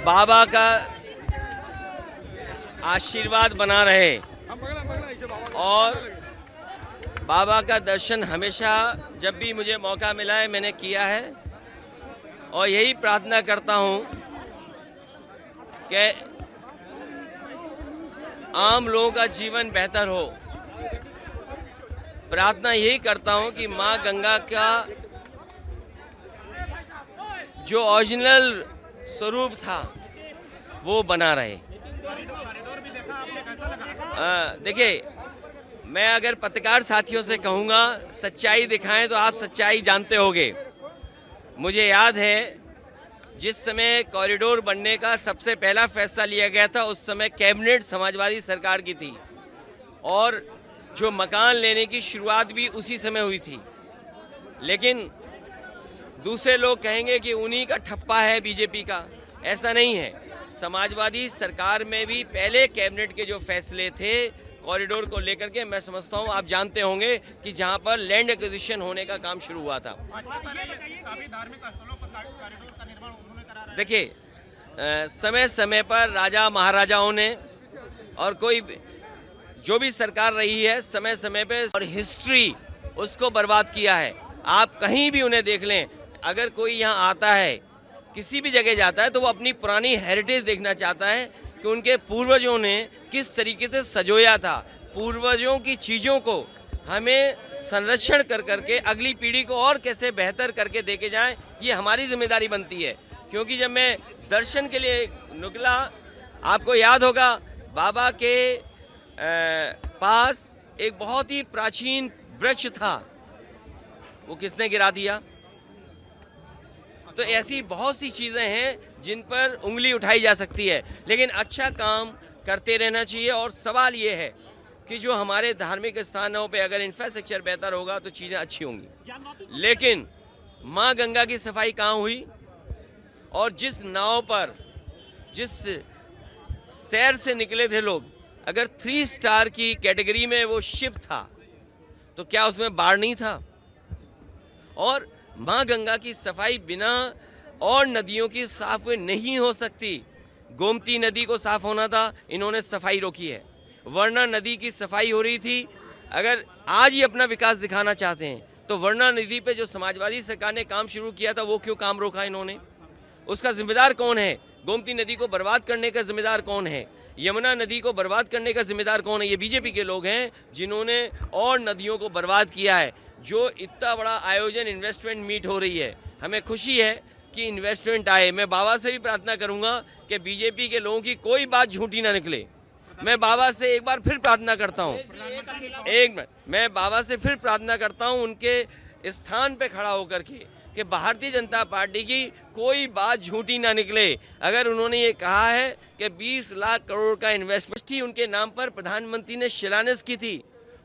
बाबा का आशीर्वाद बना रहे और बाबा का दर्शन हमेशा जब भी मुझे मौका मिला है मैंने किया है और यही प्रार्थना करता हूँ कि आम लोगों का जीवन बेहतर हो। प्रार्थना यही करता हूँ कि माँ गंगा का जो ओरिजिनल स्वरूप था वो बना रहे। देखिए, मैं अगर पत्रकार साथियों से कहूँगा सच्चाई दिखाएं तो आप सच्चाई जानते होंगे। मुझे याद है जिस समय कॉरिडोर बनने का सबसे पहला फैसला लिया गया था उस समय कैबिनेट समाजवादी सरकार की थी और जो मकान लेने की शुरुआत भी उसी समय हुई थी। लेकिन दूसरे लोग कहेंगे कि उन्हीं का ठप्पा है बीजेपी का। ऐसा नहीं है। समाजवादी सरकार में भी पहले कैबिनेट के जो फैसले थे कॉरिडोर को लेकर के, मैं समझता हूं आप जानते होंगे कि जहां पर लैंड एक्विजिशन होने का काम शुरू हुआ था। देखिए, समय समय पर राजा महाराजाओं ने और कोई जो भी सरकार रही है समय समय पे और हिस्ट्री उसको बर्बाद किया है। आप कहीं भी उन्हें देख लें, अगर कोई यहाँ आता है किसी भी जगह जाता है तो वो अपनी पुरानी हेरिटेज देखना चाहता है कि उनके पूर्वजों ने किस तरीके से सजोया था। पूर्वजों की चीज़ों को हमें संरक्षण कर करके अगली पीढ़ी को और कैसे बेहतर करके देके जाएं, ये हमारी जिम्मेदारी बनती है। क्योंकि जब मैं दर्शन के लिए निकला, आपको याद होगा बाबा के पास एक बहुत ही प्राचीन वृक्ष था, वो किसने गिरा दिया? तो ऐसी बहुत सी चीज़ें हैं जिन पर उंगली उठाई जा सकती है, लेकिन अच्छा काम करते रहना चाहिए। और सवाल ये है कि जो हमारे धार्मिक स्थानों पे अगर इंफ्रास्ट्रक्चर बेहतर होगा तो चीज़ें अच्छी होंगी। लेकिन माँ गंगा की सफाई कहाँ हुई? और जिस नाव पर जिस शहर से निकले थे लोग, अगर 3 स्टार की कैटेगरी में वो शिप था तो क्या उसमें बाढ़ नहीं था? और माँ गंगा की सफाई बिना और नदियों की साफ हुए नहीं हो सकती। गोमती नदी को साफ होना था, इन्होंने सफाई रोकी है। वर्णा नदी की सफाई हो रही थी। अगर आज ही अपना विकास दिखाना चाहते हैं तो वर्णा नदी पे जो समाजवादी सरकार ने काम शुरू किया था वो क्यों काम रोका इन्होंने? उसका जिम्मेदार कौन है? गोमती नदी को बर्बाद करने का जिम्मेदार कौन है? यमुना नदी को बर्बाद करने का जिम्मेदार कौन है? ये बीजेपी के लोग हैं जिन्होंने और नदियों को बर्बाद किया है। जो इतना बड़ा आयोजन इन्वेस्टमेंट मीट हो रही है, हमें खुशी है कि इन्वेस्टमेंट आए। मैं बाबा से भी प्रार्थना करूंगा कि बीजेपी के लोगों की कोई बात झूठी ना निकले। मैं बाबा से एक बार फिर प्रार्थना करता हूं, एक मिनट, मैं बाबा से फिर प्रार्थना करता हूं उनके स्थान पे खड़ा होकर के कि भारतीय जनता पार्टी की कोई बात झूठी ना निकले। अगर उन्होंने ये कहा है कि 20 लाख करोड़ का इन्वेस्टमेंट ही उनके नाम पर प्रधानमंत्री ने शिलान्यास की थी,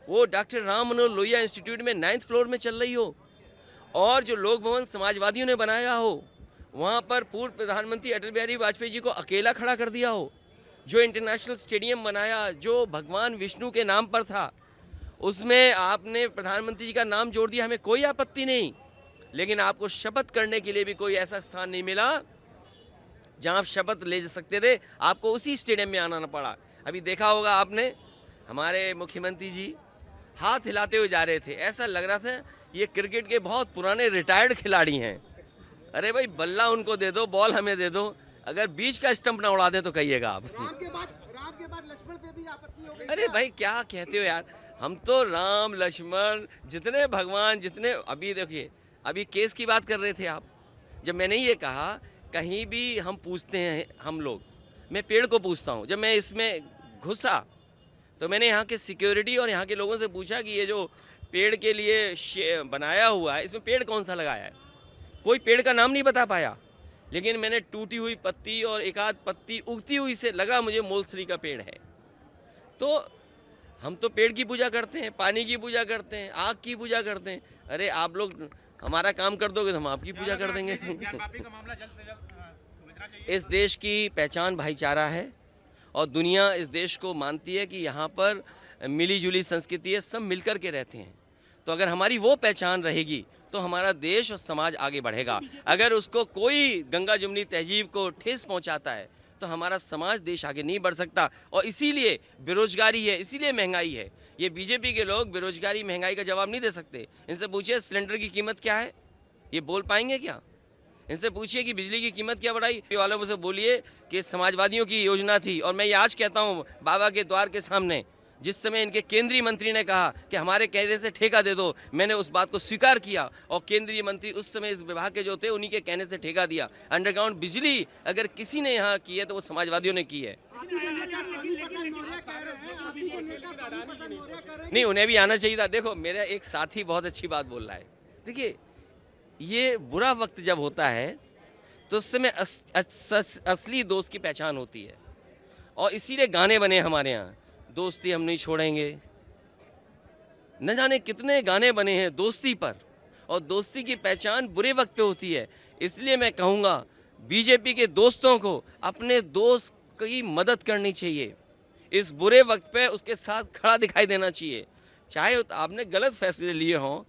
वो डॉक्टर राम मनोहर लोहिया इंस्टीट्यूट में 9th फ्लोर में चल रही हो, और जो लोक भवन समाजवादियों ने बनाया हो वहाँ पर पूर्व प्रधानमंत्री अटल बिहारी वाजपेयी जी को अकेला खड़ा कर दिया हो, जो इंटरनेशनल स्टेडियम बनाया जो भगवान विष्णु के नाम पर था उसमें आपने प्रधानमंत्री जी का नाम जोड़ दिया, हमें कोई आपत्ति नहीं। लेकिन आपको शपथ करने के लिए भी कोई ऐसा स्थान नहीं मिला जहाँ आप शपथ ले सकते थे, आपको उसी स्टेडियम में आना पड़ा। अभी देखा होगा आपने, हमारे मुख्यमंत्री जी हाथ हिलाते हुए जा रहे थे, ऐसा लग रहा था ये क्रिकेट के बहुत पुराने रिटायर्ड खिलाड़ी हैं। अरे भाई, बल्ला उनको दे दो, बॉल हमें दे दो, अगर बीच का स्टंप ना उड़ा दे तो कहिएगा आप। राम के बाद लक्ष्मण पे भी आपत्ति हो गई। अरे भाई, क्या कहते हो यार, हम तो राम लक्ष्मण जितने भगवान जितने, अभी देखिए अभी केस की बात कर रहे थे आप, जब मैंने ये कहा कहीं भी हम पूछते हैं हम लोग, मैं पेड़ को पूछता हूँ, जब मैं इसमें घुसा तो मैंने यहाँ के सिक्योरिटी और यहाँ के लोगों से पूछा कि ये जो पेड़ के लिए बनाया हुआ है इसमें पेड़ कौन सा लगाया है? कोई पेड़ का नाम नहीं बता पाया। लेकिन मैंने टूटी हुई पत्ती और एक आध पत्ती उगती हुई से लगा मुझे मोलसरी का पेड़ है। तो हम तो पेड़ की पूजा करते हैं, पानी की पूजा करते हैं, आग की पूजा करते हैं। अरे आप लोग हमारा काम कर दोगे तो हम आपकी पूजा कर देंगे। इस देश की पहचान भाईचारा है और दुनिया इस देश को मानती है कि यहाँ पर मिली जुली संस्कृति है, सब मिलकर के रहते हैं। तो अगर हमारी वो पहचान रहेगी तो हमारा देश और समाज आगे बढ़ेगा। अगर उसको कोई गंगा जमुनी तहजीब को ठेस पहुंचाता है तो हमारा समाज, देश आगे नहीं बढ़ सकता। और इसीलिए बेरोजगारी है, इसीलिए महंगाई है। ये बीजेपी के लोग बेरोजगारी, महंगाई का जवाब नहीं दे सकते। इनसे पूछिए सिलेंडर की कीमत क्या है, ये बोल पाएंगे क्या? इनसे पूछिए कि बिजली की कीमत क्या बढ़ाई। वालों से बोलिए कि समाजवादियों की योजना थी। और मैं ये आज कहता हूँ बाबा के द्वार के सामने, जिस समय इनके केंद्रीय मंत्री ने कहा कि हमारे कहने से ठेका दे दो, मैंने उस बात को स्वीकार किया और केंद्रीय मंत्री उस समय इस विभाग के जो थे उन्हीं के कहने से ठेका दिया। अंडरग्राउंड बिजली अगर किसी ने यहाँ की है तो वो समाजवादियों ने की है। नहीं, उन्हें भी आना चाहिए था। देखो, मेरा एक साथी बहुत अच्छी बात बोल रहा है। देखिए, ये बुरा वक्त जब होता है तो उस समय असली दोस्त की पहचान होती है। और इसीलिए गाने बने हमारे यहाँ, दोस्ती हम नहीं छोड़ेंगे। न जाने कितने गाने बने हैं दोस्ती पर, और दोस्ती की पहचान बुरे वक्त पे होती है। इसलिए मैं कहूँगा बीजेपी के दोस्तों को अपने दोस्त की मदद करनी चाहिए। इस बुरे वक्त पे उसके साथ खड़ा दिखाई देना चाहिए। चाहे आपने गलत फैसले लिए हों,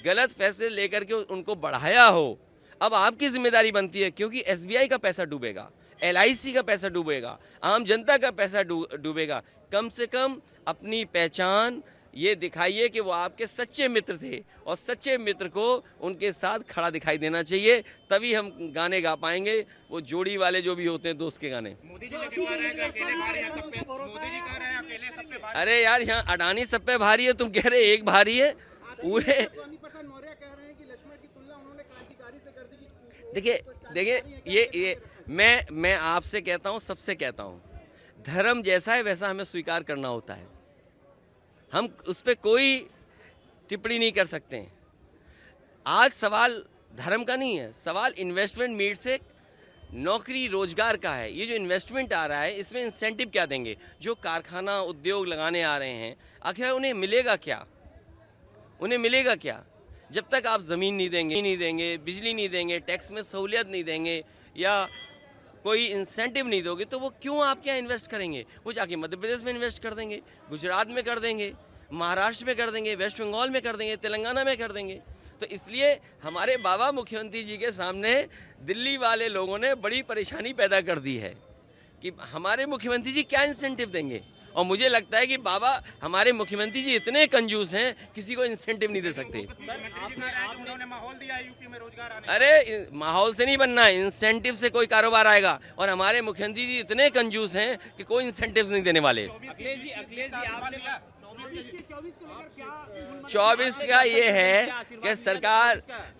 गलत फैसले लेकर के उनको बढ़ाया हो, अब आपकी जिम्मेदारी बनती है, क्योंकि SBI का पैसा डूबेगा, LIC का पैसा डूबेगा, आम जनता का पैसा डूबेगा। कम से कम अपनी पहचान ये दिखाइए कि वो आपके सच्चे मित्र थे, और सच्चे मित्र को उनके साथ खड़ा दिखाई देना चाहिए, तभी हम गाने गा पाएंगे, वो जोड़ी वाले जो भी होते हैं दोस्त के गाने। मोदी जी कह रहे हैं अकेले सब पे भारी। अरे यार, यहाँ अडानी सब पे भारी है, तुम कह रहे एक भारी है पूरे। देखिए ये मैं आपसे कहता हूँ, सबसे कहता हूँ, धर्म जैसा है वैसा हमें स्वीकार करना होता है। हम उस पर कोई टिप्पणी नहीं कर सकते हैं। आज सवाल धर्म का नहीं है, सवाल इन्वेस्टमेंट मीट से नौकरी रोजगार का है। ये जो इन्वेस्टमेंट आ रहा है, इसमें इंसेंटिव क्या देंगे? जो कारखाना उद्योग लगाने आ रहे हैं, आखिर उन्हें मिलेगा क्या? उन्हें मिलेगा क्या? जब तक आप ज़मीन नहीं देंगे, बिजली नहीं देंगे, टैक्स में सहूलियत नहीं देंगे, या कोई इंसेंटिव नहीं दोगे, तो वो क्यों आपके यहाँ इन्वेस्ट करेंगे? वो जाके मध्य प्रदेश में इन्वेस्ट कर देंगे, गुजरात में कर देंगे, महाराष्ट्र में कर देंगे, वेस्ट बंगाल में कर देंगे, तेलंगाना में कर देंगे। तो इसलिए हमारे बाबा मुख्यमंत्री जी के सामने दिल्ली वाले लोगों ने बड़ी परेशानी पैदा कर दी है कि हमारे मुख्यमंत्री जी क्या इंसेंटिव देंगे। और मुझे लगता है कि बाबा हमारे मुख्यमंत्री जी इतने कंजूस हैं, किसी को इंसेंटिव नहीं दे सकते। उन्होंने माहौल दिया है यूपी में रोजगार आने। अरे माहौल से नहीं बनना, इंसेंटिव से कोई कारोबार आएगा। और हमारे मुख्यमंत्री जी इतने कंजूस हैं कि कोई इंसेंटिव नहीं देने वाले। 24 का ये है कि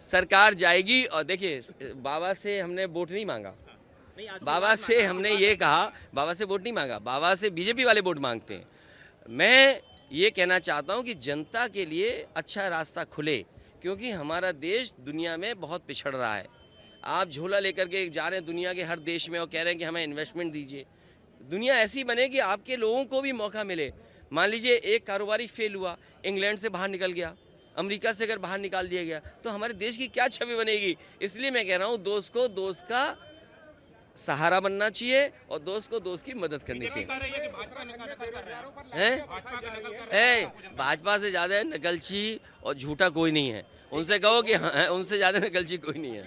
सरकार जाएगी। और देखिए, बाबा से हमने वोट नहीं मांगा, बाबा से हमने ये कहा, बाबा से वोट नहीं मांगा, बाबा से बीजेपी वाले वोट मांगते हैं। मैं ये कहना चाहता हूँ कि जनता के लिए अच्छा रास्ता खुले, क्योंकि हमारा देश दुनिया में बहुत पिछड़ रहा है। आप झोला लेकर के जा रहे हैं दुनिया के हर देश में और कह रहे हैं कि हमें इन्वेस्टमेंट दीजिए। दुनिया ऐसी बने कि आपके लोगों को भी मौका मिले। मान लीजिए एक कारोबारी फेल हुआ, इंग्लैंड से बाहर निकल गया, अमेरिका से अगर बाहर निकाल दिया गया, तो हमारे देश की क्या छवि बनेगी? इसलिए मैं कह रहा हूँ, दोस्त को दोस्त का सहारा बनना चाहिए और दोस्त को दोस्त की मदद करनी चाहिए। भाजपा से ज्यादा नकलची और झूठा कोई नहीं है। उनसे कहो कि हाँ, उनसे ज्यादा नकलची कोई नहीं है।